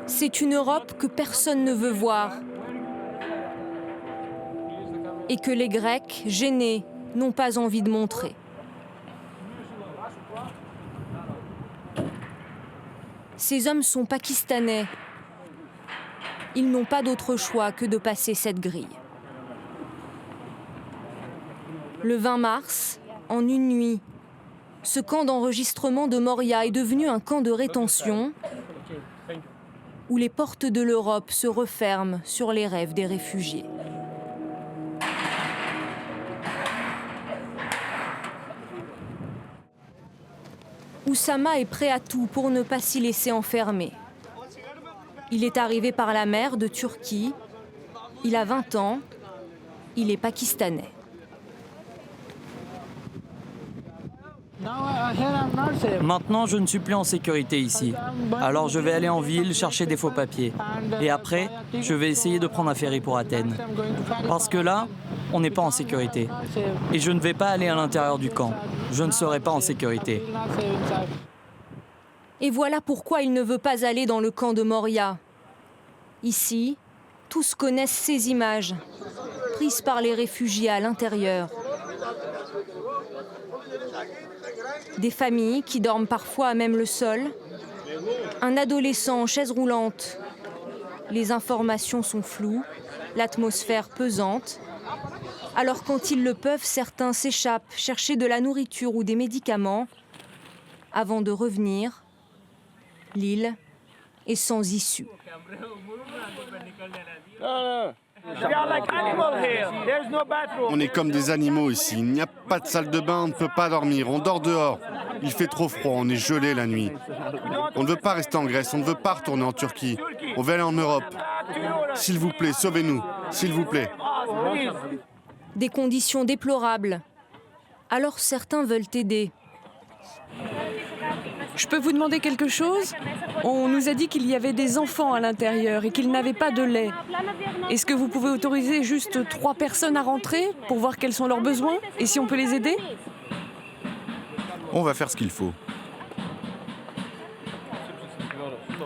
C'est une Europe que personne ne veut voir et que les Grecs, gênés, n'ont pas envie de montrer. Ces hommes sont pakistanais. Ils n'ont pas d'autre choix que de passer cette grille. Le 20 mars, en une nuit, ce camp d'enregistrement de Moria est devenu un camp de rétention où les portes de l'Europe se referment sur les rêves des réfugiés. Oussama est prêt à tout pour ne pas s'y laisser enfermer. Il est arrivé par la mer de Turquie. Il a 20 ans. Il est pakistanais. Maintenant, je ne suis plus en sécurité ici. Alors je vais aller en ville chercher des faux papiers. Et après, je vais essayer de prendre un ferry pour Athènes. Parce que là, on n'est pas en sécurité. Et je ne vais pas aller à l'intérieur du camp. Je ne serai pas en sécurité. Et voilà pourquoi il ne veut pas aller dans le camp de Moria. Ici, tous connaissent ces images, prises par les réfugiés à l'intérieur. Des familles qui dorment parfois à même le sol. Un adolescent en chaise roulante. Les informations sont floues, l'atmosphère pesante. Alors quand ils le peuvent, certains s'échappent chercher de la nourriture ou des médicaments. Avant de revenir, l'île est sans issue. On est comme des animaux ici. Il n'y a pas de salle de bain, on ne peut pas dormir. On dort dehors. Il fait trop froid, on est gelé la nuit. On ne veut pas rester en Grèce, on ne veut pas retourner en Turquie. On veut aller en Europe. S'il vous plaît, sauvez-nous, s'il vous plaît. Des conditions déplorables. Alors certains veulent aider. Je peux vous demander quelque chose ? On nous a dit qu'il y avait des enfants à l'intérieur et qu'ils n'avaient pas de lait. Est-ce que vous pouvez autoriser juste 3 personnes à rentrer pour voir quels sont leurs besoins et si on peut les aider ? On va faire ce qu'il faut.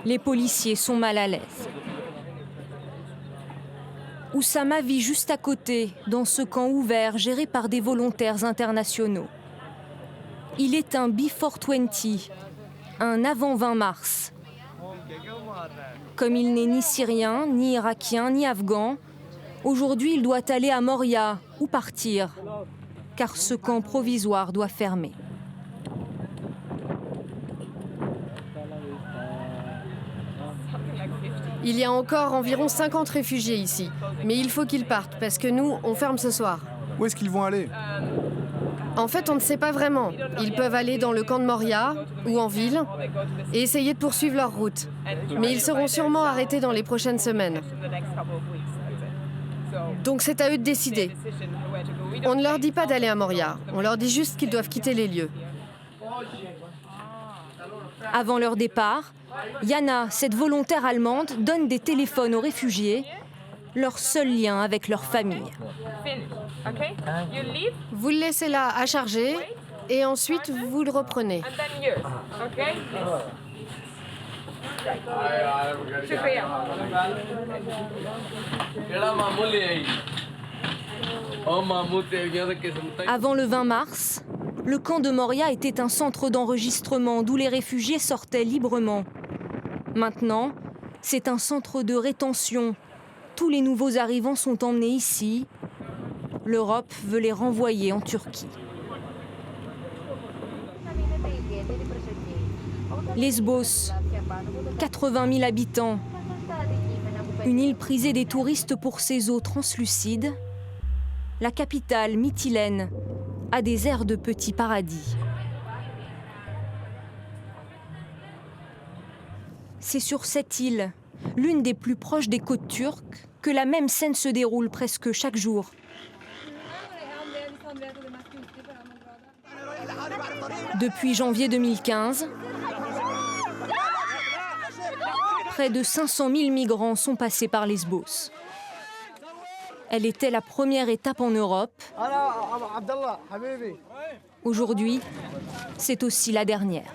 Les policiers sont mal à l'aise. Oussama vit juste à côté, dans ce camp ouvert géré par des volontaires internationaux. Il est un Before 20, un avant 20 mars. Comme il n'est ni syrien, ni irakien, ni afghan, aujourd'hui il doit aller à Moria ou partir, car ce camp provisoire doit fermer. Il y a encore environ 50 réfugiés ici. Mais il faut qu'ils partent, parce que nous, on ferme ce soir. Où est-ce qu'ils vont aller ? En fait, on ne sait pas vraiment. Ils peuvent aller dans le camp de Moria ou en ville et essayer de poursuivre leur route. Mais ils seront sûrement arrêtés dans les prochaines semaines. Donc c'est à eux de décider. On ne leur dit pas d'aller à Moria. On leur dit juste qu'ils doivent quitter les lieux. Avant leur départ, Yana, cette volontaire allemande, donne des téléphones aux réfugiés, leur seul lien avec leur famille. Vous le laissez là à charger et ensuite vous le reprenez. Avant le 20 mars, le camp de Moria était un centre d'enregistrement d'où les réfugiés sortaient librement. Maintenant, c'est un centre de rétention. Tous les nouveaux arrivants sont emmenés ici. L'Europe veut les renvoyer en Turquie. Lesbos, 80 000 habitants. Une île prisée des touristes pour ses eaux translucides. La capitale, Mytilène, a des airs de petit paradis. C'est sur cette île, l'une des plus proches des côtes turques, que la même scène se déroule presque chaque jour. Depuis janvier 2015, près de 500 000 migrants sont passés par Lesbos. Elle était la première étape en Europe. Aujourd'hui, c'est aussi la dernière.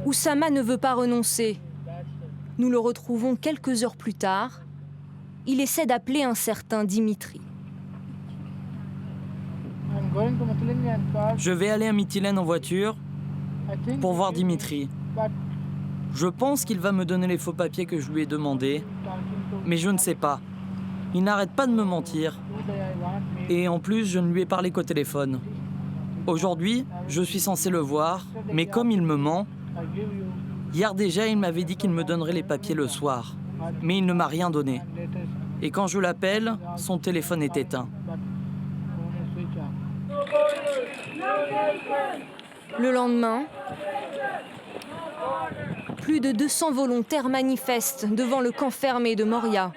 Oussama ne veut pas renoncer. Nous le retrouvons quelques heures plus tard. Il essaie d'appeler un certain Dimitri. Je vais aller à Mytilène en voiture pour voir Dimitri. Je pense qu'il va me donner les faux papiers que je lui ai demandés, mais je ne sais pas. Il n'arrête pas de me mentir. Et en plus, je ne lui ai parlé qu'au téléphone. Aujourd'hui, je suis censé le voir, mais comme il me ment, hier déjà, il m'avait dit qu'il me donnerait les papiers le soir, mais il ne m'a rien donné. Et quand je l'appelle, son téléphone est éteint. Le lendemain, plus de 200 volontaires manifestent devant le camp fermé de Moria.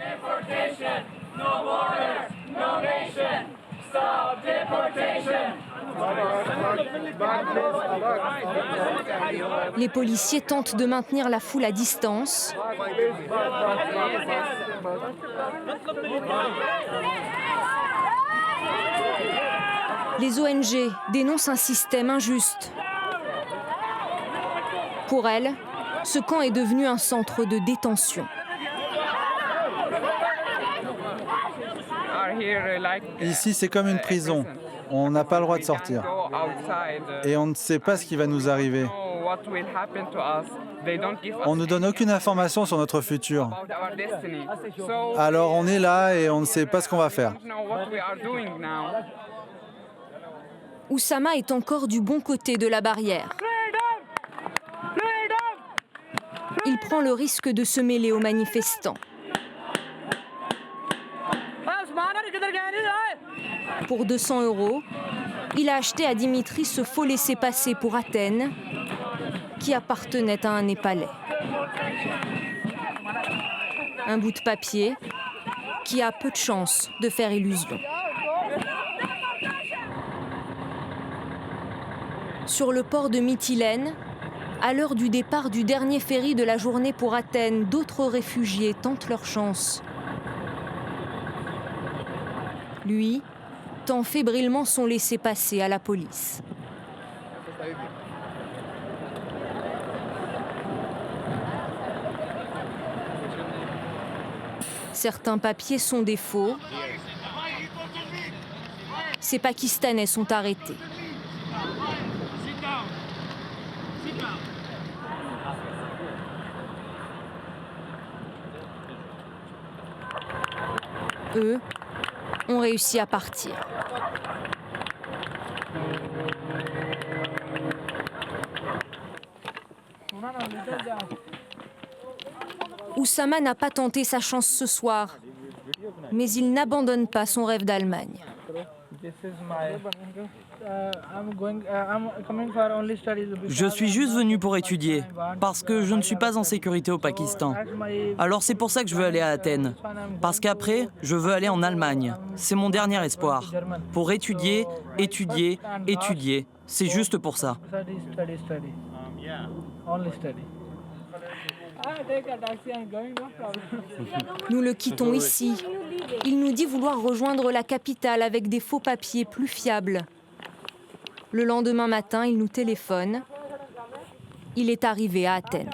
Les policiers tentent de maintenir la foule à distance. Les ONG dénoncent un système injuste. Pour elles, ce camp est devenu un centre de détention. Ici, c'est comme une prison. On n'a pas le droit de sortir. Et on ne sait pas ce qui va nous arriver. On ne nous donne aucune information sur notre futur. Alors on est là et on ne sait pas ce qu'on va faire. Oussama est encore du bon côté de la barrière. Il prend le risque de se mêler aux manifestants. Pour 200 €, il a acheté à Dimitri ce faux laissez-passer pour Athènes qui appartenait à un Népalais. Un bout de papier qui a peu de chance de faire illusion. Sur le port de Mytilène, à l'heure du départ du dernier ferry de la journée pour Athènes, d'autres réfugiés tentent leur chance. Lui tend fébrilement son laissez-passer à la police. Certains papiers sont des faux. Ces Pakistanais sont arrêtés. Eux ont réussi à partir. Oussama n'a pas tenté sa chance ce soir, mais il n'abandonne pas son rêve d'Allemagne. Je suis juste venu pour étudier, parce que je ne suis pas en sécurité au Pakistan. Alors c'est pour ça que je veux aller à Athènes. Parce qu'après, je veux aller en Allemagne. C'est mon dernier espoir. Pour étudier, étudier, étudier. C'est juste pour ça. Nous le quittons ici. Il nous dit vouloir rejoindre la capitale avec des faux papiers plus fiables. Le lendemain matin, il nous téléphone. Il est arrivé à Athènes.